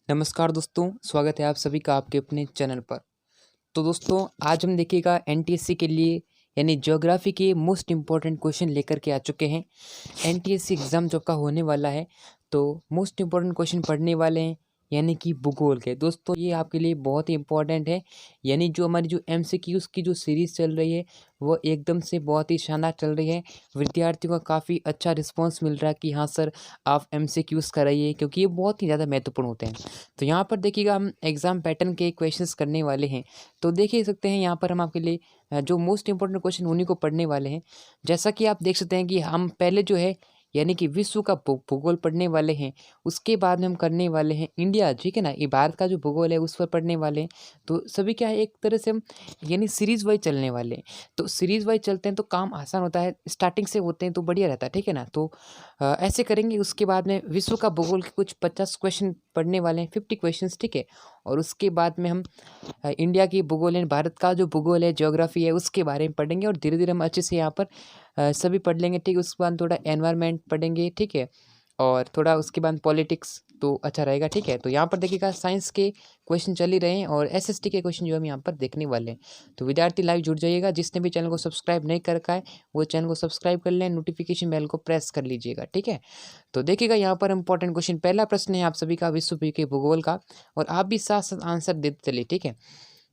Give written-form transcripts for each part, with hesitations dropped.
नमस्कार दोस्तों, स्वागत है आप सभी का आपके अपने चैनल पर। तो दोस्तों आज हम देखिएगा एनटीएससी के लिए यानी ज्योग्राफी के मोस्ट इम्पॉर्टेंट क्वेश्चन लेकर के आ चुके हैं। एनटीएससी एग्ज़ाम जो का होने वाला है तो मोस्ट इम्पॉर्टेंट क्वेश्चन पढ़ने वाले हैं यानी कि भूगोल के। दोस्तों ये आपके लिए बहुत ही इम्पॉर्टेंट है, यानी जो हमारी जो एमसीक्यूज़ की जो सीरीज़ चल रही है वो एकदम से बहुत ही शानदार चल रही है। विद्यार्थियों का काफ़ी अच्छा रिस्पॉन्स मिल रहा है कि हाँ सर आप एमसीक्यूज़ कराइए, क्योंकि ये बहुत ही ज़्यादा महत्वपूर्ण होते हैं। तो यहाँ पर देखिएगा हम एग्ज़ाम पैटर्न के क्वेश्चंस करने वाले हैं। तो देख ही सकते हैं यहाँ पर हम आपके लिए जो मोस्ट इम्पोर्टेंट क्वेश्चन उन्हीं को पढ़ने वाले हैं। जैसा कि आप देख सकते हैं कि हम पहले जो है यानी कि विश्व का भूगोल पढ़ने वाले हैं, उसके बाद में हम करने वाले हैं इंडिया, ठीक है ना? ये भारत का जो भूगोल है उस पर पढ़ने वाले हैं। तो सभी क्या है एक तरह से हम यानी सीरीज़ वाइज़ चलने वाले हैं। तो सीरीज़ वाइज़ चलते हैं तो काम आसान होता है, स्टार्टिंग से होते हैं तो बढ़िया रहता है, ठीक है ना? तो ऐसे करेंगे। उसके बाद में विश्व का भूगोल के कुछ 50 क्वेश्चन पढ़ने वाले हैं, 50 क्वेश्चंस, ठीक है? और उसके बाद में हम इंडिया की भूगोल यानी भारत का जो भूगोल है, ज्योग्राफी है, उसके बारे में पढ़ेंगे और धीरे-धीरे हम अच्छे से यहाँ पर सभी पढ़ लेंगे, ठीक है? उसके बाद थोड़ा एनवायरनमेंट पढ़ेंगे, ठीक है? और थोड़ा उसके बाद पॉलिटिक्स तो अच्छा रहेगा, ठीक है? तो यहाँ पर देखिएगा साइंस के क्वेश्चन चल ही रहे हैं और एसएसटी के क्वेश्चन जो हम यहाँ पर देखने वाले हैं। तो विद्यार्थी लाइव जुड़ जाइएगा। जिसने भी चैनल को सब्सक्राइब नहीं कर रखा है वो चैनल को सब्सक्राइब कर लें, नोटिफिकेशन बेल को प्रेस कर लीजिएगा, ठीक है? तो देखिएगा यहाँ पर इंपॉर्टेंट क्वेश्चन, पहला प्रश्न है आप सभी का विश्व के भूगोल का और आप भी साथ-साथ आंसर देते चलिए, ठीक है?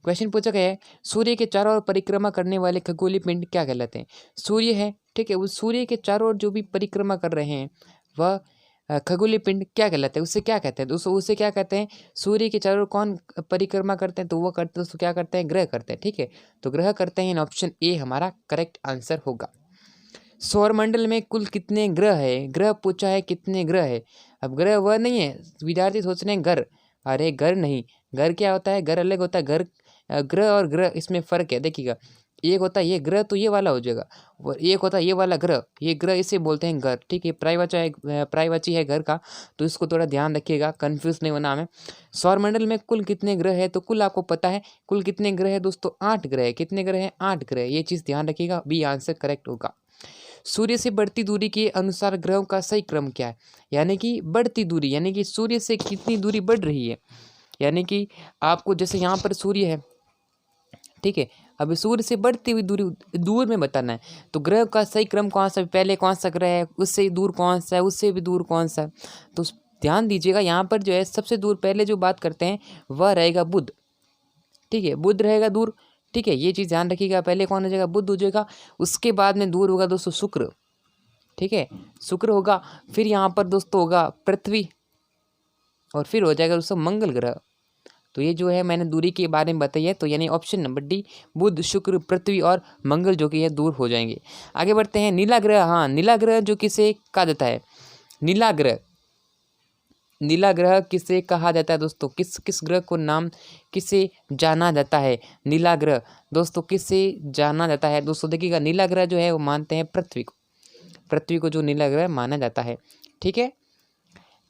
क्वेश्चन पूछा गया है, सूर्य के चारों ओर परिक्रमा करने वाले खगोलीय पिंड क्या कहलाते हैं? सूर्य है, ठीक है? उस सूर्य के चारों ओर जो भी परिक्रमा कर रहे हैं वह खगोलीय पिंड क्या कहलाते हैं? उससे क्या कहते हैं दोस्तों? उसे क्या कहते हैं? सूर्य के चारों ओर कौन परिक्रमा करते हैं? तो वो करते दोस्तों क्या करते हैं? ग्रह करते हैं, ठीक है? तो ग्रह करते हैं, ऑप्शन ए हमारा करेक्ट आंसर होगा। सौरमंडल में कुल कितने ग्रह है? ग्रह पूछा है कितने ग्रह है? अब ग्रह वह नहीं है, विद्यार्थी सोच रहे हैं घर। अरे घर नहीं, घर क्या होता है? घर अलग होता है। घर ग्रह और ग्रह इसमें फ़र्क है, देखिएगा। एक होता है ये ग्रह तो ये वाला हो जाएगा, और एक होता है ये वाला ग्रह, ये ग्रह इसे बोलते हैं घर, ठीक है? पर्यायवाची है घर का, तो इसको थोड़ा ध्यान रखिएगा, कन्फ्यूज़ नहीं होना हमें। सौरमंडल में कुल कितने ग्रह है? तो कुल आपको पता है कुल कितने ग्रह है दोस्तों? 8 ग्रह है। कितने ग्रह हैं? 8 ग्रह। ये चीज़ ध्यान रखिएगा, बी आंसर करेक्ट होगा। सूर्य से बढ़ती दूरी के अनुसार ग्रहों का सही क्रम क्या है? यानी कि बढ़ती दूरी यानी कि सूर्य से कितनी दूरी बढ़ रही है, यानी कि आपको जैसे यहाँ पर सूर्य है, ठीक है? अब सूर्य से बढ़ती हुई दूरी दूर में बताना है, तो ग्रह का सही क्रम कौन सा, पहले कौन सा ग्रह है, उससे दूर कौन सा है, उससे भी दूर कौन सा है? तो ध्यान दीजिएगा, यहाँ पर जो है सबसे दूर पहले जो बात करते हैं वह रहेगा बुध, ठीक है? बुध रहेगा दूर, ठीक है? ये चीज़ ध्यान रखिएगा। पहले कौन हो जाएगा? बुध हो जाएगा। उसके बाद में दूर होगा दोस्तों शुक्र, ठीक है? शुक्र होगा। फिर यहाँ पर दोस्तों होगा पृथ्वी, और फिर हो जाएगा दोस्तों मंगल ग्रह। तो ये जो है मैंने दूरी के बारे में बताई है, तो यानी ऑप्शन नंबर डी बुध, शुक्र, पृथ्वी और मंगल जो कि है दूर हो जाएंगे। आगे बढ़ते हैं। नीला ग्रह, हाँ नीला ग्रह जो किसे कहा जाता है? नीला ग्रह, नीला ग्रह किसे कहा जाता है दोस्तों? किस किस ग्रह को नाम किसे जाना जाता है? नीला ग्रह दोस्तों किसे जाना जाता है? दोस्तों देखिएगा, नीला ग्रह जो है वो मानते हैं पृथ्वी को, पृथ्वी को जो नीला ग्रह माना जाता है, ठीक है?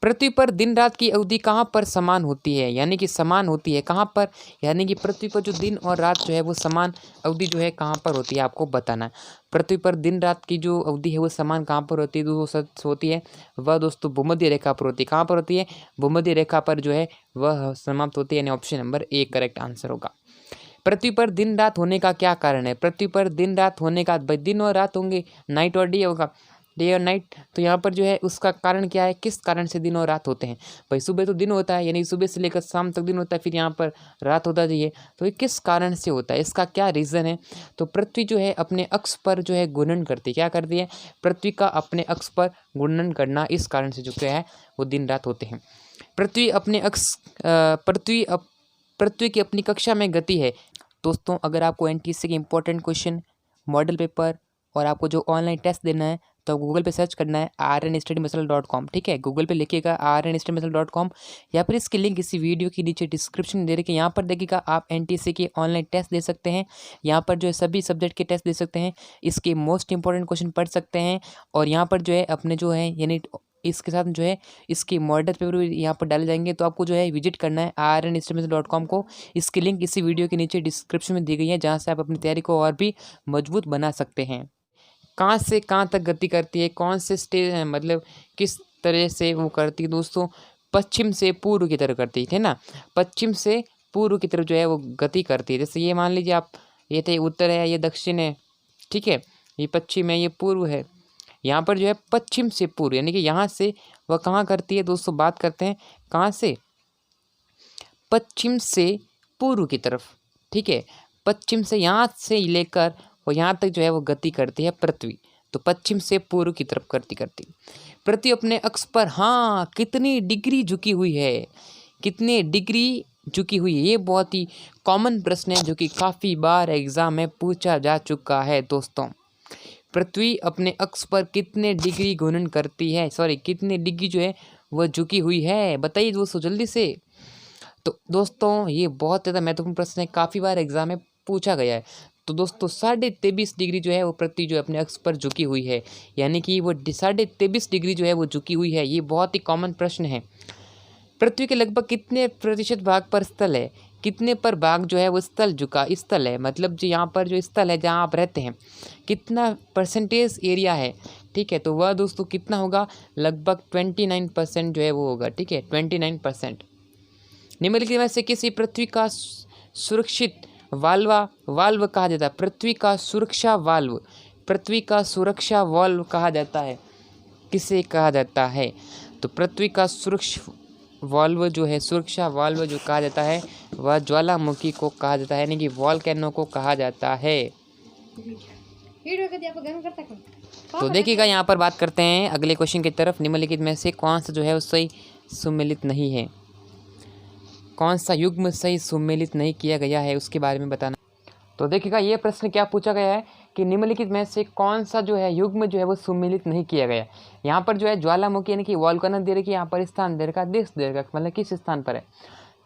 पृथ्वी पर दिन रात की अवधि कहाँ पर समान होती है? यानी कि समान होती है कहाँ पर? यानी कि पृथ्वी पर जो दिन और रात जो है वो समान अवधि जो है कहाँ पर होती है, आपको बताना है। पृथ्वी पर दिन रात की जो अवधि है वो समान कहाँ पर होती है? वो सच होती है वह दोस्तों भूमध्य रेखा पर होती है। कहाँ पर होती है? भूमध्य रेखा पर जो है वह समाप्त होती है, यानी option number A correct answer होगा। पृथ्वी पर दिन रात होने का क्या कारण है? पृथ्वी पर दिन रात होने का, भाई दिन और रात होंगे, नाइट और डे होगा, डे और नाइट। तो यहाँ पर जो है उसका कारण क्या है? किस कारण से दिन और रात होते हैं? भाई सुबह तो दिन होता है, यानी सुबह से लेकर शाम तक दिन होता है, फिर यहाँ पर रात होता है, तो ये किस कारण से होता है? इसका क्या रीज़न है? तो पृथ्वी जो है अपने अक्ष पर जो है घूर्णन करती है। क्या करती है? पृथ्वी का अपने अक्ष पर घूर्णन करना, इस कारण से जो क्या है वो दिन रात होते हैं। पृथ्वी अपने अक्ष पृथ्वी की अपनी कक्षा में गति है। दोस्तों अगर आपको एनटीएससी के इंपॉर्टेंट क्वेश्चन, मॉडल पेपर और आपको जो ऑनलाइन टेस्ट देना है तो गूगल पे सर्च करना है rnstudymuscle.com, ठीक है? गूगल पे लिखिएगा rnstudymuscle.com, या फिर इसकी लिंक इसी वीडियो के नीचे डिस्क्रिप्शन में दे रखी है। यहाँ पर देखिएगा आप एनटीएससी के ऑनलाइन टेस्ट दे सकते हैं, यहाँ पर जो है सभी सब्जेक्ट के टेस्ट दे सकते हैं, इसके मोस्ट इंपॉर्टेंट क्वेश्चन पढ़ सकते हैं, और यहाँ पर जो है अपने जो है यानी इसके साथ जो है इसके मॉडल पेपर भी यहाँ पर डाले जाएंगे। तो आपको जो है विजिट करना है rnstudymuscle.com को। इसकी लिंक इसी वीडियो के नीचे डिस्क्रिप्शन में दी गई है, जहाँ से आप अपनी तैयारी को और भी मजबूत बना सकते हैं। कहाँ से कहाँ तक गति करती है? कौन से स्टेज मतलब किस तरह से वो करती है दोस्तों? पश्चिम से पूर्व की तरफ करती है ना, पश्चिम से पूर्व की तरफ जो है वो गति करती है। जैसे ये मान लीजिए आप, ये थे उत्तर है, ये दक्षिण है, ठीक है, ये पश्चिम है, ये पूर्व है। यहाँ पर जो है पश्चिम से पूर्व, यानी कि यहाँ से वह कहाँ करती है दोस्तों, बात करते हैं कहाँ से, पश्चिम से पूर्व की तरफ, ठीक है, पश्चिम से यहाँ से लेकर और यहाँ तक जो है वो गति करती है पृथ्वी। तो पश्चिम से पूर्व की तरफ करती पृथ्वी अपने अक्ष पर हाँ कितनी डिग्री झुकी हुई है, कितने डिग्री झुकी हुई है। ये बहुत ही कॉमन प्रश्न है जो कि काफ़ी बार एग्जाम में पूछा जा चुका है दोस्तों। पृथ्वी अपने अक्ष पर कितने डिग्री घूर्णन करती है, सॉरी कितने डिग्री जो है वह झुकी हुई है, बताइए दोस्तों जल्दी से। तो दोस्तों ये बहुत ज़्यादा महत्वपूर्ण प्रश्न है, काफ़ी बार एग्जाम में पूछा गया है। तो दोस्तों 23.5 डिग्री जो है वो पृथ्वी जो है अपने अक्ष पर झुकी हुई है, यानी कि वो 23.5 डिग्री जो है वो झुकी हुई है। ये बहुत ही कॉमन प्रश्न है। पृथ्वी के लगभग कितने प्रतिशत भाग पर स्थल है, कितने पर भाग जो है वो स्थल झुका स्थल है, मतलब जो यहाँ पर जो स्थल है जहाँ आप रहते हैं कितना परसेंटेज एरिया है, ठीक है, तो वह दोस्तों कितना होगा, लगभग 29% जो है वो होगा, ठीक है, 29%। निम्नलिखित में से किसी पृथ्वी का सुरक्षित वाल्व कहा जाता है, पृथ्वी का सुरक्षा वाल्व, पृथ्वी का सुरक्षा वाल्व कहा जाता है, किसे कहा जाता है, तो पृथ्वी का सुरक्षा वाल्व जो है, सुरक्षा वाल्व जो कहा जाता है वह ज्वालामुखी को कहा जाता है, यानी कि वॉल्केनो को कहा जाता है। तो देखिएगा यहाँ पर बात करते हैं अगले क्वेश्चन की तरफ। निम्नलिखित में से कौन सा जो है वो सही सुमेलित नहीं है, कौन सा युग्म सही सुमेलित नहीं किया गया है उसके बारे में बताना। तो देखिएगा ये प्रश्न क्या पूछा गया है कि निम्नलिखित में से कौन सा जो है युग्म जो है वो सुमेलित नहीं किया गया। यहाँ पर जो है ज्वालामुखी यानी कि वॉल्केनो दे रखी है, यहाँ पर स्थान दे रखा, देश दे रखा, मतलब किस स्थान पर है।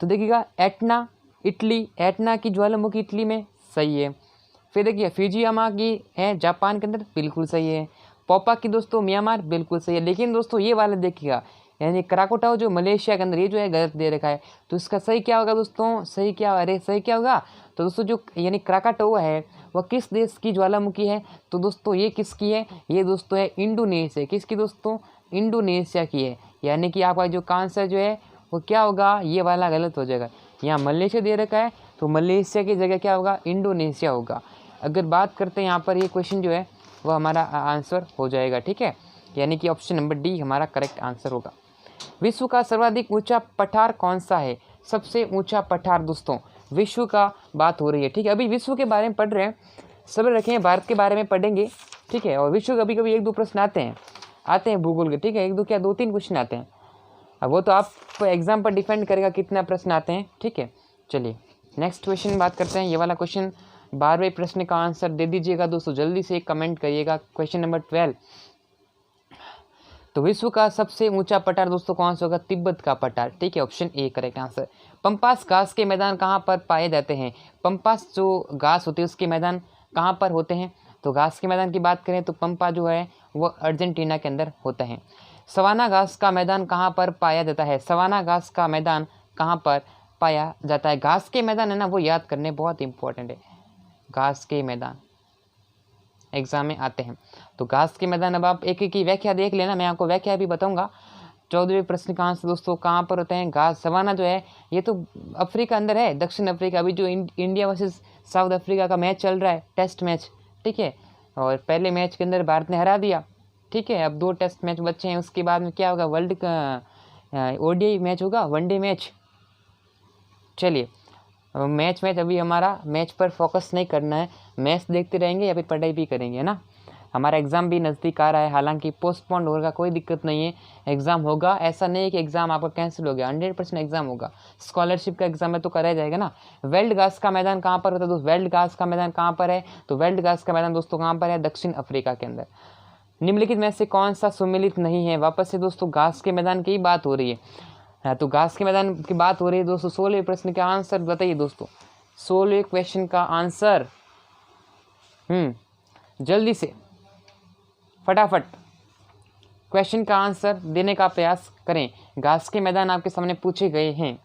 तो देखिएगा एटना इटली, एटना की ज्वालामुखी इटली में, सही है। फिर देखिए फिजियामा की है जापान के अंदर, बिल्कुल सही है। पोपा की दोस्तों म्यांमार, बिल्कुल सही है। लेकिन दोस्तों ये वाला देखिएगा यानी क्राकोटाओ जो मलेशिया के अंदर, ये जो है गलत दे रखा है। तो इसका सही क्या होगा दोस्तों, सही क्या, अरे सही क्या होगा, तो दोस्तों जो यानी क्राकाटोआ है वह किस देश की ज्वालामुखी है, तो दोस्तों ये किसकी है, ये दोस्तों है इंडोनेशिया, किसकी दोस्तों, इंडोनेशिया की है। यानी कि आपका जो आंसर जो है वो क्या होगा, ये वाला गलत हो जाएगा। यहाँ मलेशिया दे रखा है तो मलेशिया की जगह क्या होगा, इंडोनेशिया होगा। अगर बात करते हैं यहाँ पर ये क्वेश्चन जो है वह हमारा आंसर हो जाएगा, ठीक है, यानी कि ऑप्शन नंबर डी हमारा करेक्ट आंसर होगा। विश्व का सर्वाधिक ऊंचा पठार कौन सा है, सबसे ऊंचा पठार दोस्तों, विश्व का बात हो रही है, ठीक है। अभी विश्व के बारे में पढ़ रहे हैं, सब रखें, भारत के बारे में पढ़ेंगे, ठीक है। और विश्व कभी कभी 1-2 प्रश्न आते हैं भूगोल के, ठीक है, 1-2 क्या 2-3 क्वेश्चन आते हैं। अब वो तो आप एग्जाम पर डिपेंड करेगा कितना प्रश्न आते हैं, ठीक है। चलिए नेक्स्ट क्वेश्चन बात करते हैं। ये वाला क्वेश्चन 12वें प्रश्न का आंसर दे दीजिएगा दोस्तों, जल्दी से कमेंट करिएगा। क्वेश्चन नंबर 12, तो विश्व का सबसे ऊंचा पठार दोस्तों कौन सा होगा, तिब्बत का पठार, ठीक है, option A correct answer. Pampas घास के मैदान कहाँ पर पाए जाते हैं, पंपास जो घास होती है उसके मैदान कहाँ पर होते हैं, तो घास के मैदान की बात करें तो पंपा जो है वो अर्जेंटीना के अंदर होता है। सवाना घास का मैदान कहाँ पर पाया जाता है, सवाना घास का मैदान कहाँ पर पाया जाता है। घास के मैदान है ना वो याद करने बहुत इंपॉर्टेंट है, घास के मैदान एग्जाम में आते हैं। तो घास के मैदान, अब आप एक एक की व्याख्या देख लेना, मैं आपको व्याख्या भी बताऊंगा। 14वें प्रश्न का आंसर दोस्तों कहाँ पर होते हैं, घास सवाना जो है ये तो अफ्रीका अंदर है, दक्षिण अफ्रीका। अभी जो इंडिया वर्सेस साउथ अफ्रीका का मैच चल रहा है, टेस्ट मैच, ठीक है, और पहले मैच के अंदर भारत ने हरा दिया, ठीक है। अब 2 टेस्ट मैच बच्चे हैं, उसके बाद में क्या होगा, वर्ल्ड का ओडीआई मैच होगा, वनडे मैच। चलिए मैच अभी हमारा मैच पर फोकस नहीं करना है, मैच देखते रहेंगे या फिर पढ़ाई भी करेंगे, है ना। हमारा एग्ज़ाम भी नज़दीक आ रहा है, हालांकि पोस्टपोन्ड होगा, कोई दिक्कत नहीं है, एग्ज़ाम होगा। ऐसा नहीं है कि एग्ज़ाम आपका कैंसिल हो गया, 100% एग्ज़ाम होगा। स्कॉलरशिप का एग्जाम है तो कराया जाएगा ना। वेल्ड घास का मैदान कहाँ पर होता है दोस्तों, वेल्ड घास का मैदान कहाँ पर है, तो वेल्ड घास का मैदान दोस्तों कहाँ पर है, दक्षिण अफ्रीका के अंदर। निम्नलिखित में से कौन सा सुमेलित नहीं है, वापस से दोस्तों घास के मैदान की बात हो रही है, हाँ, तो घास के मैदान की बात हो रही है दोस्तों। 16वें प्रश्न का आंसर बताइए दोस्तों, 16वें क्वेश्चन का आंसर जल्दी से फटाफट क्वेश्चन का आंसर देने का प्रयास करें। घास के मैदान आपके सामने पूछे गए हैं,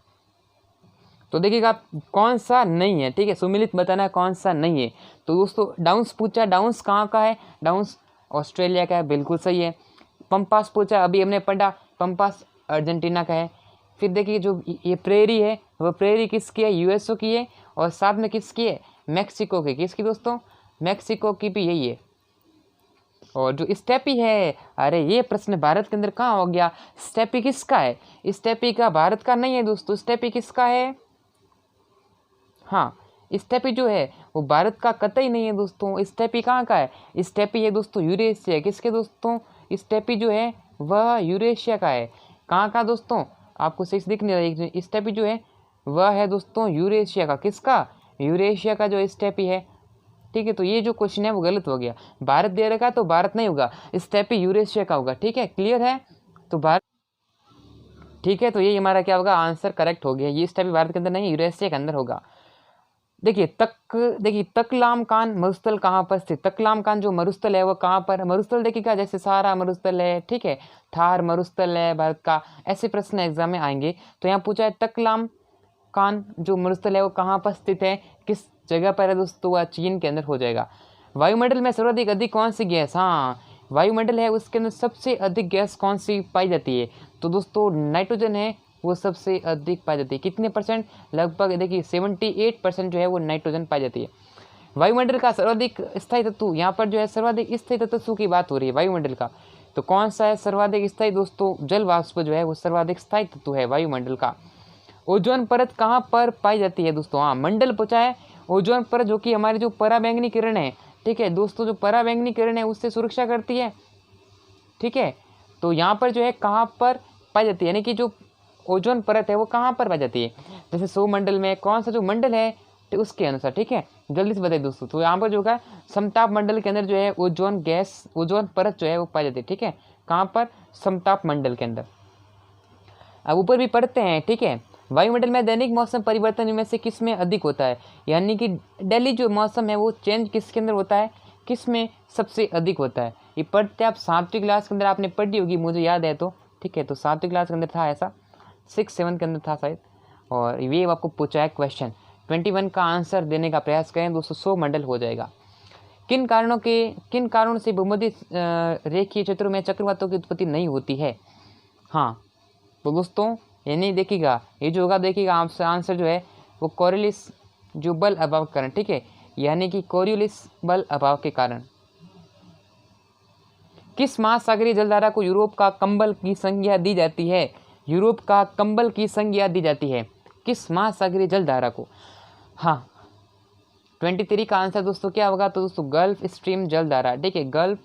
तो देखिएगा कौन सा नहीं है, ठीक है, सुमेलित बताना है कौन सा नहीं है। तो दोस्तों डाउन्स पूछा, डाउन्स कहाँ का है, डाउन्स ऑस्ट्रेलिया का है, बिल्कुल सही है। पंपास पूछा, अभी हमने पढ़ा, पंपास अर्जेंटीना का है। फिर देखिए जो ये प्रेरी है वो प्रेरी किसकी है, यूएसओ की है, और साथ में किसकी है, मैक्सिको की। किसकी दोस्तों, मैक्सिको की भी यही है। और जो स्टेपी है, अरे ये प्रश्न भारत के अंदर कहाँ हो गया, स्टेपी किसका है, स्टेपी का भारत का नहीं है दोस्तों, स्टेपी किसका है, हाँ स्टेपी जो है वो भारत का कतई नहीं है दोस्तों। स्टेपी कहाँ का है, स्टेपी है दोस्तों यूरेशिया। किसके दोस्तों, स्टेपी जो है वह यूरेशिया का है। कहाँ का दोस्तों, आपको सही से दिख नहीं रहा, स्टेपी जो है वह है दोस्तों यूरेशिया का। किसका, यूरेशिया का जो स्टेपी है। ठीक है, तो ये जो क्वेश्चन है वो गलत हो गया, भारत दे रखा है तो भारत नहीं होगा, स्टेपी यूरेशिया का होगा। ठीक है, क्लियर है, तो भारत, ठीक है, तो ये हमारा क्या होगा, आंसर करेक्ट हो गया। ये स्टेपी भारत के अंदर नहीं, यूरेशिया के अंदर होगा। देखिए तकलाम कान मरुस्थल कहाँ पर स्थित, तकलाम कान जो मरुस्थल है वो कहाँ पर, मरुस्थल देखिएगा जैसे सहारा मरुस्थल है, ठीक है, थार मरुस्थल है भारत का, ऐसे प्रश्न एग्जाम में आएंगे। तो यहाँ पूछा है तकलाम कान जो मरुस्थल है वो कहाँ पर स्थित है, किस जगह पर है दोस्तों, वह चीन के अंदर हो जाएगा। वायुमंडल में सर्वाधिक अधिक कौन सी गैस, हाँ वायुमंडल है उसके अंदर सबसे अधिक गैस कौन सी पाई जाती है, तो दोस्तों नाइट्रोजन है, वो सबसे अधिक पाई जाती है। कितने परसेंट, लगभग देखिए 78% जो है वो नाइट्रोजन पाई जाती है। वायुमंडल का सर्वाधिक स्थायी तत्व, यहाँ पर जो है सर्वाधिक स्थायी तत्व की बात हो रही है वायुमंडल का, तो कौन सा है सर्वाधिक स्थायी दोस्तों, जल वाष्प जो है वो सर्वाधिक स्थायी तत्व है वायुमंडल का। ओजोन परत कहाँ पर पाई जाती है दोस्तों, हाँ मंडल पूछा है, ओजोन परत जो कि हमारी जो पराबैंगनी किरण है, ठीक है दोस्तों, जो पराबैंगनी किरण है उससे सुरक्षा करती है। ठीक है, तो यहाँ पर जो है कहाँ पर पाई जाती है, यानी कि जो ओजोन परत है वो कहाँ पर पाई जाती है, जैसे सौरमंडल में कौन सा जो मंडल है तो उसके अनुसार। ठीक है, जल्दी से बताइए दोस्तों, तो यहाँ पर जो है समताप मंडल के अंदर जो है ओजोन गैस, ओजोन परत जो है वो पाई जाती है। ठीक है, कहाँ पर, समताप मंडल के अंदर। अब ऊपर भी पढ़ते हैं। ठीक है, वायुमंडल में दैनिक मौसम परिवर्तन में से किस में अधिक होता है, यानी कि डेली जो मौसम है वो चेंज किसके अंदर होता है, किस में सबसे अधिक होता है। ये पढ़ते आप 7वीं क्लास के अंदर आपने पढ़ी होगी, मुझे याद है तो। ठीक है, तो 7वीं क्लास के अंदर था ऐसा, 6-7 के अंदर था शायद, और ये आपको पूछा है क्वेश्चन 21 का आंसर देने का प्रयास करें दोस्तों, 100 मंडल हो जाएगा। किन कारणों से भूमध्य रेखीय क्षेत्रों में चक्रवातों की उत्पत्ति नहीं होती है, हाँ तो दोस्तों यानी देखिएगा ये जो होगा, देखिएगा आपसे आंसर जो है वो कोरियोलिस जो बल अभाव के कारण। ठीक है, यानी कि कोरियोलिस बल अभाव के कारण। किस महासागरीय जलधारा को यूरोप का कंबल की संज्ञा दी जाती है, यूरोप का कंबल की संज्ञा दी जाती है, किस महासागरीय जलधारा को, हाँ 23 का आंसर दोस्तों क्या होगा, तो दोस्तों गल्फ स्ट्रीम जलधारा। ठीक है, गल्फ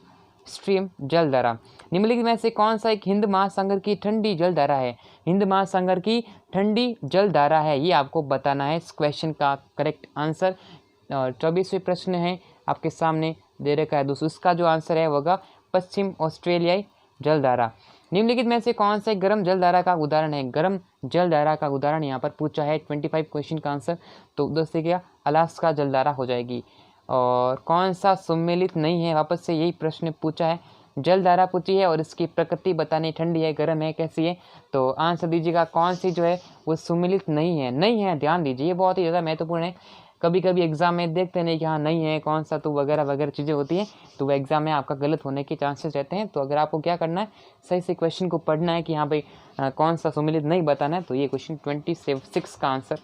स्ट्रीम जलधारा। निम्नलिखित में से कौन सा एक हिंद महासागर की ठंडी जलधारा है, हिंद महासागर की ठंडी जलधारा है, ये आपको बताना है इस क्वेश्चन का करेक्ट आंसर। 24वें प्रश्न है आपके सामने दे रखा है दोस्तों, इसका जो आंसर है होगा पश्चिम ऑस्ट्रेलियाई जलधारा। निम्नलिखित में से कौन सा गर्म जलधारा का उदाहरण है, गर्म जलधारा का उदाहरण यहाँ पर पूछा है 25 क्वेश्चन का आंसर, तो उधर से क्या अलास्का जलधारा हो जाएगी। और कौन सा सम्मिलित नहीं है, वापस से यही प्रश्न पूछा है, जलधारा पूछी है और इसकी प्रकृति बतानी, ठंडी है, गर्म है, कैसी है, तो आंसर दीजिएगा कौन सी जो है वो सम्मिलित नहीं है। नहीं है, ध्यान दीजिए, ये बहुत ही ज़्यादा महत्वपूर्ण है। कभी कभी एग्जाम में देखते नहीं कि हाँ नहीं है कौन सा, तो वगैरह वगैरह चीज़ें होती हैं, तो वह एग्जाम में आपका गलत होने के चांसेस रहते हैं। तो अगर आपको क्या करना है, सही से क्वेश्चन को पढ़ना है कि हाँ भाई कौन सा सम्मिलित नहीं बताना है, तो ये क्वेश्चन 26 का आंसर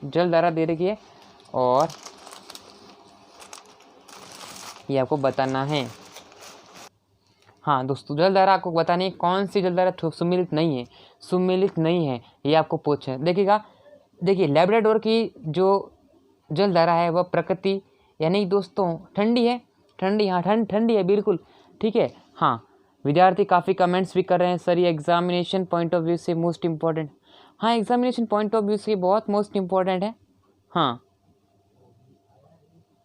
जलधारा दे रखी है और ये आपको बताना है। हाँ दोस्तों, जलधारा आपको बतानी है कौन सी जलधारा सम्मिलित नहीं है, सम्मिलित नहीं है, ये आपको पूछे। देखिएगा, देखिए लैब्राडोर की जो जलधारा है वह प्रकृति यानी दोस्तों ठंडी है, ठंडी, हाँ ठंडी है बिल्कुल। ठीक है, हाँ विद्यार्थी काफ़ी कमेंट्स भी कर रहे हैं, सर ये एग्जामिनेशन पॉइंट ऑफ व्यू से मोस्ट इम्पॉर्टेंट, हाँ एग्जामिनेशन पॉइंट ऑफ व्यू से बहुत मोस्ट इम्पॉर्टेंट है। हाँ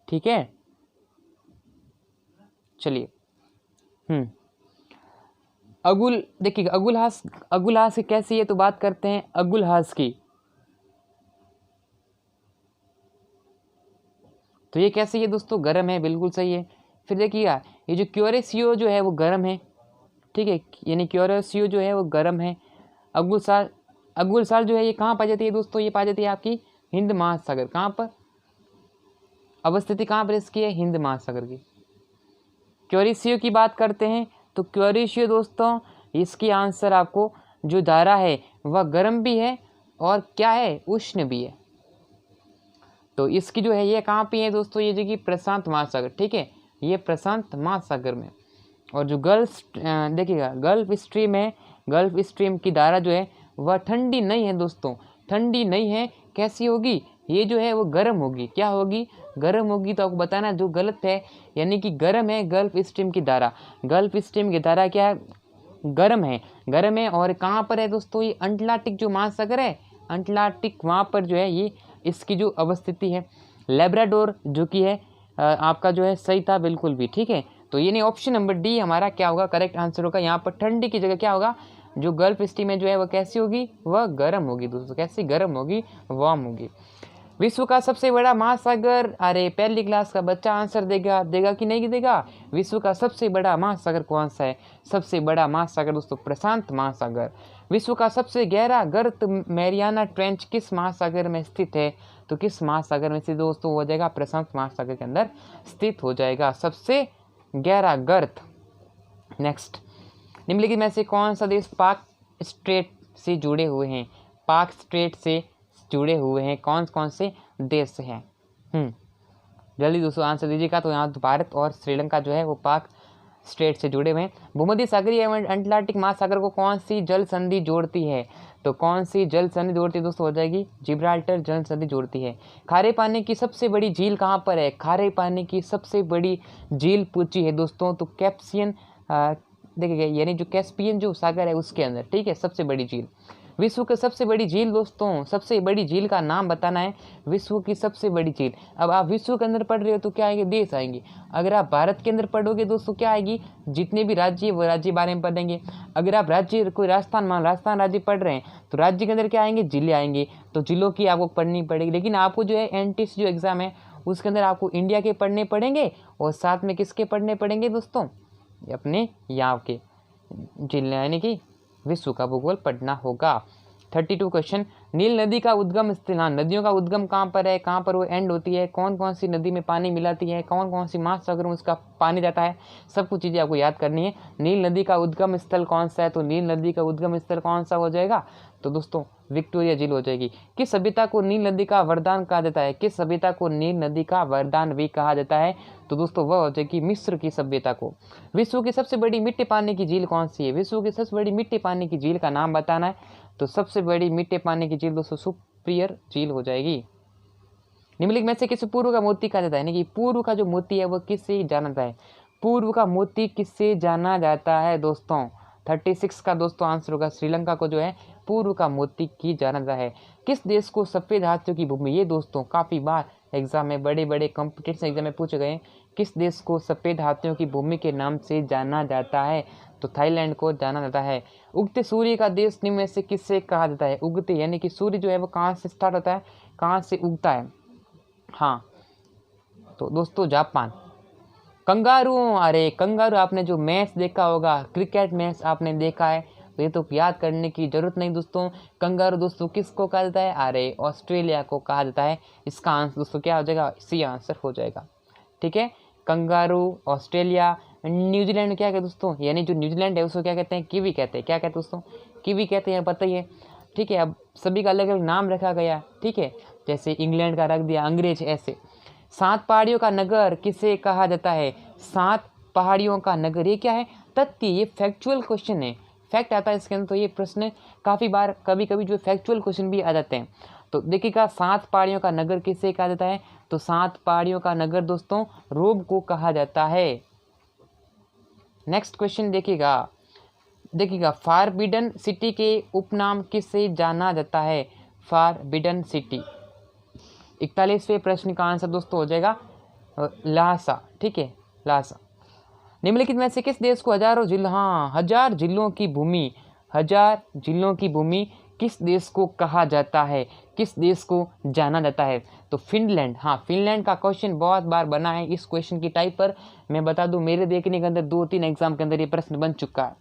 ठीक है, चलिए अगुल, देखिएगा अगुलहास की कैसी है, तो बात करते हैं अगुलहास की। तो ये कैसी है दोस्तों, गर्म है, बिल्कुल सही है। फिर देखिएगा ये जो क्यूरेसियो जो है वो गर्म है। ठीक है, यानी क्यूरेसियो जो है वो गर्म है। अगुलसाल जो है ये कहाँ पाई जाती है दोस्तों, ये पाई जाती है आपकी हिंद महासागर। कहाँ पर अवस्थिति, कहाँ पर इसकी है, हिंद महासागर की। क्यूरेसियो की बात करते हैं तो क्यूरेसियो दोस्तों इसकी आंसर आपको जो धारा है वह गर्म भी है और क्या है, उष्ण भी है। तो इसकी जो है ये कहाँ पे है दोस्तों, ये जो कि प्रशांत महासागर, ठीक है, ये प्रशांत महासागर में। और जो देखिएगा गल्फ स्ट्रीम है, गल्फ स्ट्रीम की धारा जो है वह ठंडी नहीं है दोस्तों, ठंडी नहीं है। कैसी होगी, ये जो है वो गर्म होगी। क्या होगी, गर्म होगी। तो आपको बताना जो गलत है, यानी कि गर्म है गल्फ स्ट्रीम की धारा। गल्फ स्ट्रीम की धारा क्या है, गर्म है, गर्म है। और कहाँ पर है दोस्तों, ये अंटार्कटिक जो महासागर है, अंटार्कटिक वहाँ पर जो है ये इसकी जो अवस्थिति है। लेब्राडोर जो कि है आपका जो है सही था बिल्कुल भी, ठीक है। तो ये नहीं, ऑप्शन नंबर डी हमारा क्या होगा, करेक्ट आंसर होगा। यहाँ पर ठंडी की जगह क्या होगा, जो गल्फ स्ट्रीम में जो है वह कैसी होगी, वह गर्म होगी दोस्तों। कैसी, गर्म होगी, वार्म होगी। विश्व का सबसे बड़ा महासागर, अरे पहली क्लास का बच्चा आंसर देगा कि नहीं देगा। विश्व का सबसे बड़ा महासागर कौन सा है, सबसे बड़ा महासागर दोस्तों प्रशांत महासागर। विश्व का सबसे गहरा गर्त मैरियाना ट्रेंच किस महासागर में स्थित है, तो किस महासागर में स्थित दोस्तों हो जाएगा, प्रशांत महासागर के अंदर स्थित हो जाएगा सबसे गहरा गर्त। नेक्स्ट, निम्नलिखित में से कौन सा देश पाक स्ट्रेट से जुड़े हुए हैं, पाक स्ट्रेट से जुड़े हुए हैं कौन कौन से देश हैं। जल्दी दोस्तों आंसर दीजिएगा। तो यहाँ भारत और श्रीलंका जो है वो पाक स्ट्रेट से जुड़े हुए हैं। भूमध्य सागरीय एवं अंटार्कटिक महासागर को कौन सी जल संधि जोड़ती है, तो कौन सी जल संधि जोड़ती है दोस्तों, हो जाएगी जिब्राल्टर जल संधि जोड़ती है। खारे पानी की सबसे बड़ी झील कहाँ पर है, खारे पानी की सबसे बड़ी झील पूछी है दोस्तों, तो कैप्सियन देखिएगा, यानी जो कैस्पियन जो सागर है उसके अंदर, ठीक है, सबसे बड़ी झील। विश्व की सबसे बड़ी झील दोस्तों, सबसे बड़ी झील का नाम बताना है, विश्व की सबसे बड़ी झील। अब आप विश्व के अंदर पढ़ रहे हो तो क्या आएंगे, देश आएंगे। अगर आप भारत के अंदर पढ़ोगे दोस्तों क्या आएगी, जितने भी राज्य वो राज्य बारे में पढ़ेंगे। अगर आप राज्य कोई राजस्थान राज्य पढ़ रहे हैं तो राज्य के अंदर क्या आएंगे, जिले आएंगे। तो जिलों की आपको पढ़नी पड़ेगी। लेकिन आपको जो है एनटीएससी जो एग्जाम है उसके अंदर आपको इंडिया के पढ़ने पड़ेंगे और साथ में किसके पढ़ने पड़ेंगे दोस्तों, अपने यहाँ के जिले, यानी कि विश्व का भूगोल पढ़ना होगा। 32 क्वेश्चन, नील नदी का उद्गम स्थल, हाँ नदियों का उद्गम कहाँ पर है, कहाँ पर वो एंड होती है, कौन कौन सी नदी में पानी मिलाती है, कौन कौन सी महासागर में उसका पानी जाता है, सब कुछ चीज़ें आपको याद करनी है। नील नदी का उद्गम स्थल कौन सा है, तो नील नदी का उद्गम स्थल कौन सा हो जाएगा, तो दोस्तों विक्टोरिया झील हो जाएगी। किस सभ्यता को नील नदी का वरदान कहा जाता है, किस सभ्यता को नील नदी का वरदान भी कहा जाता है, तो दोस्तों वह हो जाएगी मिस्र की सभ्यता को। विश्व की सबसे बड़ी मिट्टी पानी की झील कौन सी है, विश्व की सबसे बड़ी मिट्टी पानी की झील का नाम बताना है। तो सबसे बड़ी मिट्टी पानी की झील दोस्तों सुपिरियर झील हो जाएगी। निम्नलिखित में से किस पूर्व का मोती कहा जाता है, यानी कि पूर्व का जो मोती है वो किससे जाना जाता है, पूर्व का मोती किससे जाना जाता है दोस्तों। 36 का दोस्तों आंसर होगा श्रीलंका को जो है पूर्व का मोती की जाना जाता है। किस देश को सफेद हाथियों की भूमि, ये दोस्तों काफ़ी बार एग्जाम में बड़े बड़े कॉम्पिटिशन एग्जाम में पूछे गए, किस देश को सफ़ेद हाथियों की भूमि के नाम से जाना जाता है, तो थाईलैंड को जाना जाता है। उगते सूर्य का देश निम्न में से किससे कहा जाता है, उगते यानी कि सूर्य जो है वो कहाँ से स्टार्ट होता है, कहाँ से उगता है, हाँ तो दोस्तों जापान। कंगारू, अरे कंगारू आपने जो मैच देखा होगा, क्रिकेट मैच आपने देखा है, तो ये तो याद करने की जरूरत नहीं दोस्तों। कंगारू दोस्तों किसको कहा जाता है, अरे ऑस्ट्रेलिया को कहा जाता है। इसका आंसर दोस्तों क्या हो जाएगा, सी आंसर हो जाएगा, ठीक है। Kangaroo Australia. न्यूजीलैंड क्या कहते हैं दोस्तों, यानी जो न्यूजीलैंड है उसको क्या कहते हैं, कीवी कहते हैं। क्या कहते हैं दोस्तों, कीवी कहते हैं, पता ही है, ठीक है। अब सभी का अलग अलग नाम रखा गया, ठीक है, जैसे इंग्लैंड का रख दिया, अंग्रेज ऐसे। 7 पहाड़ियों का नगर किसे कहा जाता है, 7 पहाड़ियों का नगर, ये क्या है, तथ्य, ये फैक्चुअल क्वेश्चन है, फैक्ट आता है इसके अंदर। तो ये प्रश्न काफ़ी बार कभी कभी जो फैक्चुअल क्वेश्चन भी आ जाते हैं। तो देखिएगा 7 पहाड़ियों का नगर किसे कहा जाता है, तो 7 पहाड़ियों का नगर दोस्तों रोम को कहा जाता है। नेक्स्ट क्वेश्चन देखिएगा फारबिडन सिटी के उपनाम किससे जाना जाता है, फारबिडन सिटी। 41वें प्रश्न का आंसर दोस्तों हो जाएगा ल्हासा, ठीक है, ल्हासा। निम्नलिखित में से किस देश को हजार जिलों की भूमि, 1000 जिलों की भूमि किस देश को कहा जाता है, किस देश को जाना जाता है, तो फिनलैंड। हाँ फिनलैंड का क्वेश्चन बहुत बार बना है। इस क्वेश्चन की टाइप पर मैं बता दूं, मेरे देखने के अंदर 2-3 एग्जाम के अंदर ये प्रश्न बन चुका है।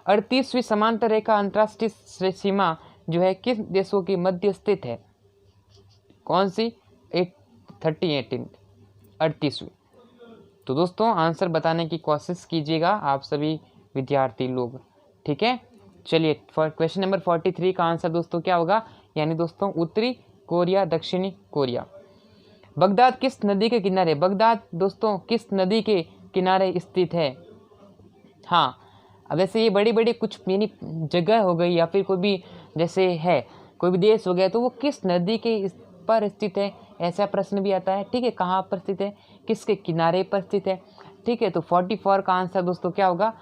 38वीं समांतर रेखा अंतर्राष्ट्रीय सीमा जो है किस देशों के मध्य स्थित है, कौन सी, 38वीं। तो दोस्तों आंसर बताने की कोशिश कीजिएगा आप सभी विद्यार्थी लोग, ठीक है। चलिए क्वेश्चन नंबर 43 का आंसर दोस्तों क्या होगा, यानी दोस्तों उत्तरी कोरिया, दक्षिणी कोरिया। बगदाद किस नदी के किनारे, बगदाद दोस्तों किस नदी के किनारे स्थित है। हाँ, अब ऐसे ये बड़ी बड़ी कुछ यानी जगह हो गई या फिर कोई भी जैसे है कोई भी देश हो गया, तो वो किस नदी के पर स्थित है, ऐसा प्रश्न भी आता है। ठीक है, कहाँ पर स्थित है, किसके किनारे पर स्थित है। ठीक है, तो 44 का आंसर दोस्तों क्या होगा,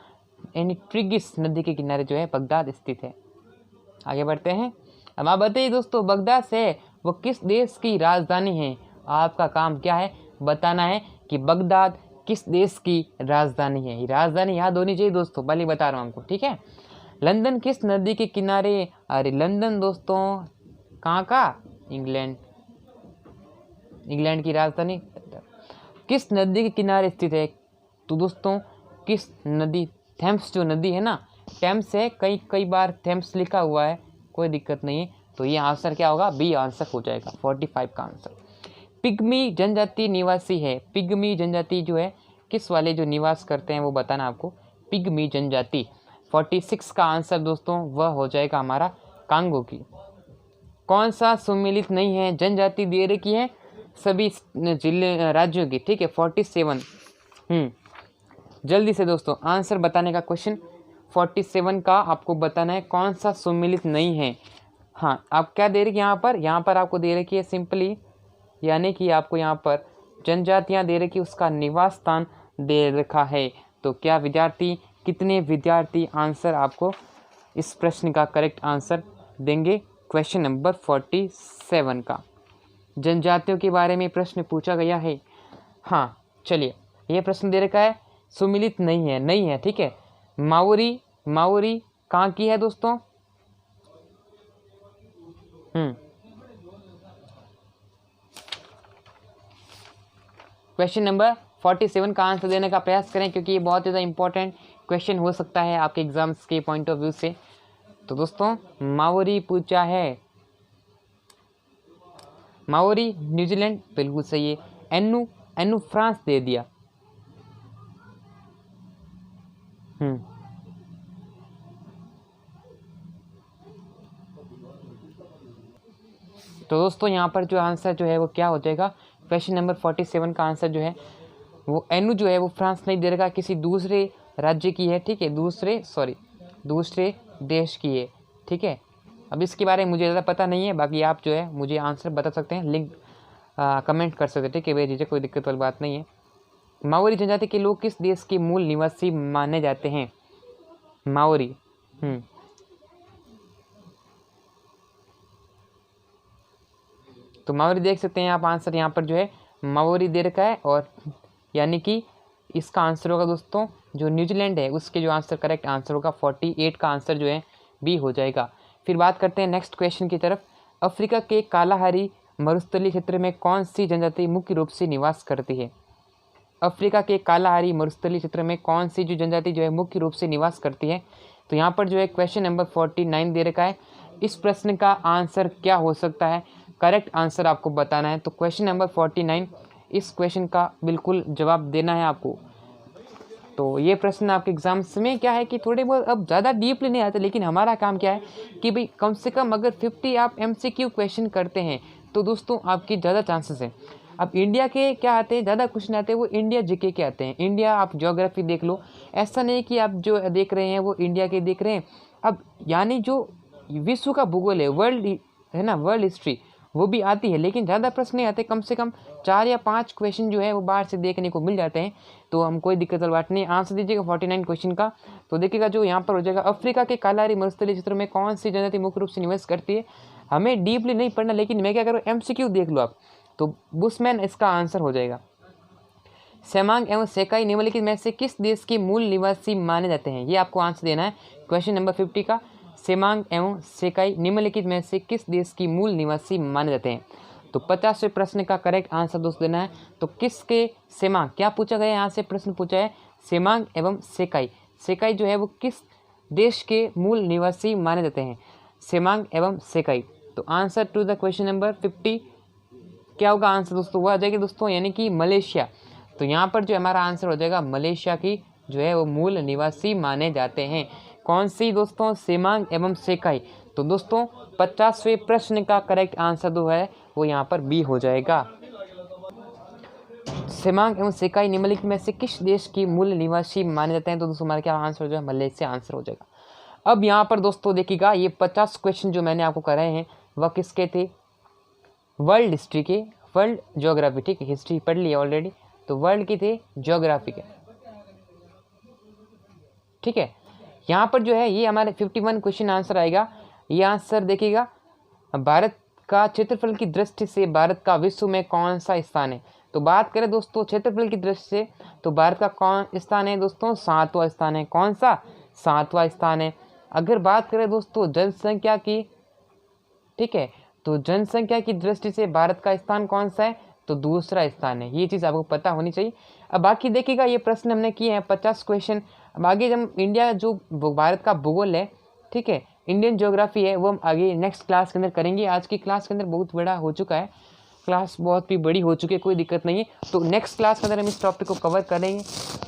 यानी ट्रिगिस नदी के किनारे जो है बगदाद स्थित है। आगे बढ़ते हैं। अब आप बताइए दोस्तों, बगदाद से वो किस देश की राजधानी है। आपका काम क्या है, बताना है कि बगदाद किस देश की राजधानी है। राजधानी याद होनी चाहिए दोस्तों, भले बता रहा हूँ हमको। ठीक है, लंदन किस नदी के किनारे, अरे लंदन दोस्तों कहाँ का, इंग्लैंड, इंग्लैंड की राजधानी। किस नदी के किनारे स्थित है, तो दोस्तों किस नदी, थेम्स जो नदी है ना, थेम्स है, कई बार थेम्स लिखा हुआ है, कोई दिक्कत नहीं है। तो ये आंसर क्या होगा, बी आंसर हो जाएगा 45 का आंसर। पिग्मी जनजाति निवासी है, पिग्मी जनजाति जो है किस वाले जो निवास करते हैं वो बताना आपको, पिग्मी जनजाति। 46 का आंसर दोस्तों वह हो जाएगा हमारा कांगो की। कौन सा सुमेलित नहीं है, जनजाति दे रखी है सभी जिले राज्यों की। ठीक है, 47। जल्दी से दोस्तों आंसर बताने का क्वेश्चन 47 का आपको बताना है कौन सा सुमेलित नहीं है। हाँ, आप क्या दे रखी है यहाँ पर आपको दे रखी है सिंपली, यानी कि आपको यहाँ पर जनजातियाँ दे रखी, उसका निवास स्थान दे रखा है। तो क्या विद्यार्थी, कितने विद्यार्थी आंसर आपको इस प्रश्न का करेक्ट आंसर देंगे। क्वेश्चन नंबर 47 का जनजातियों के बारे में प्रश्न पूछा गया है। हाँ चलिए, यह प्रश्न दे रखा है सुमिलित नहीं है, नहीं है। ठीक है, माओरी, माओरी कहाँ की है दोस्तों। क्वेश्चन नंबर 47 का आंसर देने का प्रयास करें, क्योंकि ये बहुत ज़्यादा इंपॉर्टेंट क्वेश्चन हो सकता है आपके एग्जाम्स के पॉइंट ऑफ व्यू से। तो दोस्तों माओरी पूछा है, माओरी न्यूजीलैंड बिल्कुल सही है। एनु, एनु फ्रांस दे दिया। तो दोस्तों यहाँ पर जो आंसर जो है वो क्या हो जाएगा, क्वेश्चन नंबर 47 का आंसर जो है वो एनु जो है वो फ्रांस नहीं दे रखा, किसी दूसरे राज्य की है। ठीक है, दूसरे देश की है। ठीक है, अब इसके बारे में मुझे ज़्यादा पता नहीं है, बाकी आप जो है मुझे आंसर बता सकते हैं, लिंक कमेंट कर सकते हैं। ठीक है भाई, कोई दिक्कत वाली बात नहीं है। माओरी जनजाति के लोग किस देश के मूल निवासी माने जाते हैं। माओरी, तो माओरी देख सकते हैं आप, आंसर यहाँ पर जो है माओरी दे रखा है, और यानी कि इसका आंसर होगा दोस्तों जो न्यूजीलैंड है उसके जो आंसर करेक्ट आंसर होगा 48 का आंसर जो है बी हो जाएगा। फिर बात करते हैं नेक्स्ट क्वेश्चन की तरफ। अफ्रीका के कालाहारी मरुस्थलीय क्षेत्र में कौन सी जनजाति मुख्य रूप से निवास करती है। अफ्रीका के कालाहारी मरुस्थलीय क्षेत्र में कौन सी जो जनजाति जो है मुख्य रूप से निवास करती है। तो यहाँ पर जो है क्वेश्चन नंबर 49 दे रखा है। इस प्रश्न का आंसर क्या हो सकता है, करेक्ट आंसर आपको बताना है। तो क्वेश्चन नंबर 49, इस क्वेश्चन का बिल्कुल जवाब देना है आपको। तो ये प्रश्न आपके एग्जाम्स में क्या है कि थोड़े बहुत अब ज़्यादा डीपली नहीं आते, लेकिन हमारा काम क्या है कि भाई कम से कम अगर 50 आप MCQ क्वेश्चन करते हैं तो दोस्तों आपकी ज़्यादा चांसेस है। अब इंडिया के क्या आते हैं, ज़्यादा क्वेश्चन आते हैं वो इंडिया जीके के आते हैं। इंडिया आप ज्योग्राफी देख लो, ऐसा नहीं कि आप जो देख रहे हैं वो इंडिया के देख रहे हैं। अब यानी जो विश्व का भूगोल है, वर्ल्ड है ना, वर्ल्ड हिस्ट्री, वो भी आती है, लेकिन ज़्यादा प्रश्न नहीं आते। कम से कम 4 या 5 क्वेश्चन जो है वो बाहर से देखने को मिल जाते हैं। तो हम कोई दिक्कत वाली बात नहीं, आंसर दीजिएगा 49 क्वेश्चन का। तो देखिएगा जो यहाँ पर हो जाएगा, अफ्रीका के कालाहारी मरुस्थलीय क्षेत्र में कौन सी जनजाति मुख्य रूप से निवास करती है। हमें डीपली नहीं पढ़ना, लेकिन मैं क्या करूँ, MCQ देख लो आप, तो बुशमैन इसका आंसर हो जाएगा। सेमांग एवं सेकाई निम्नलिखित में से किस देश के मूल निवासी माने जाते हैं, ये आपको आंसर देना है क्वेश्चन नंबर 50 का। सेमांग एवं सेकाई निम्नलिखित में से किस देश की मूल निवासी माने जाते हैं। तो 50वें प्रश्न का करेक्ट आंसर दोस्त देना है। तो किसके सेमांग, क्या पूछा गया यहाँ से प्रश्न पूछा है, सेमांग एवं सेकाई, सेकाई जो है वो किस देश के मूल निवासी माने जाते हैं, सेमांग एवं सेकाई। तो answer to the question number 50 क्या होगा आंसर दोस्तों, वो आ जाएगी दोस्तों यानी कि मलेशिया। तो यहाँ पर जो हमारा आंसर हो जाएगा मलेशिया की जो है वो मूल निवासी माने जाते हैं। कौन सी दोस्तों? सेमांग एवं सेकाई। तो दोस्तों 50वें प्रश्न का करेक्ट आंसर जो है वो यहाँ पर बी हो जाएगा। सेमांग एवं सेकाई निम्नलिखित में से किस देश की मूल निवासी माने जाते हैं? तो दोस्तों हमारा क्या आंसर हो जाएगा? मलेशिया आंसर हो जाएगा। अब यहाँ पर दोस्तों देखिएगा, ये 50 क्वेश्चन जो मैंने आपको कराए हैं वह किसके थे? वर्ल्ड हिस्ट्री के, वर्ल्ड ज्योग्राफी, ठीक है, हिस्ट्री पढ़ लिया ऑलरेडी, तो वर्ल्ड के थे, ज्योग्राफी के, ठीक है। यहाँ पर जो है ये हमारे 51 क्वेश्चन आंसर आएगा। ये आंसर देखिएगा, भारत का क्षेत्रफल की दृष्टि से भारत का विश्व में कौन सा स्थान है? तो बात करें दोस्तों क्षेत्रफल की दृष्टि से तो भारत का कौन स्थान है दोस्तों? 7वां स्थान है। कौन सा? 7वां स्थान है। अगर बात करें दोस्तों जनसंख्या की, ठीक है, तो जनसंख्या की दृष्टि से भारत का स्थान कौन सा है? तो दूसरा स्थान है। ये चीज़ आपको पता होनी चाहिए। अब बाकी देखिएगा, ये प्रश्न हमने किए हैं 50 क्वेश्चन। अब आगे जब इंडिया जो भारत का भूगोल है, ठीक है, इंडियन ज्योग्राफी है, वो हम आगे नेक्स्ट क्लास के अंदर करेंगे। आज की क्लास के अंदर बहुत बड़ा हो चुका है, क्लास बहुत भी बड़ी हो चुकी है, कोई दिक्कत नहीं है। तो नेक्स्ट क्लास के अंदर हम इस टॉपिक को कवर करेंगे।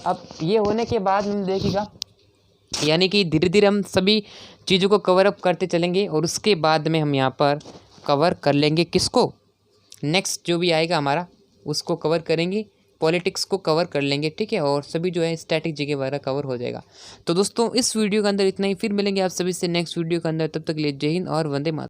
अब ये होने के बाद हम देखिएगा, यानी कि धीरे धीरे हम सभी चीज़ों को कवर अप करते चलेंगे और उसके बाद में हम यहाँ पर कवर कर लेंगे किसको? नेक्स्ट जो भी आएगा हमारा उसको कवर करेंगे, पॉलिटिक्स को कवर कर लेंगे, ठीक है, और सभी जो है स्ट्रैटेजी वगैरह कवर हो जाएगा। तो दोस्तों इस वीडियो के अंदर इतना ही, फिर मिलेंगे आप सभी से नेक्स्ट वीडियो के अंदर। तब तक के लिए जय हिंद और वंदे मातरम।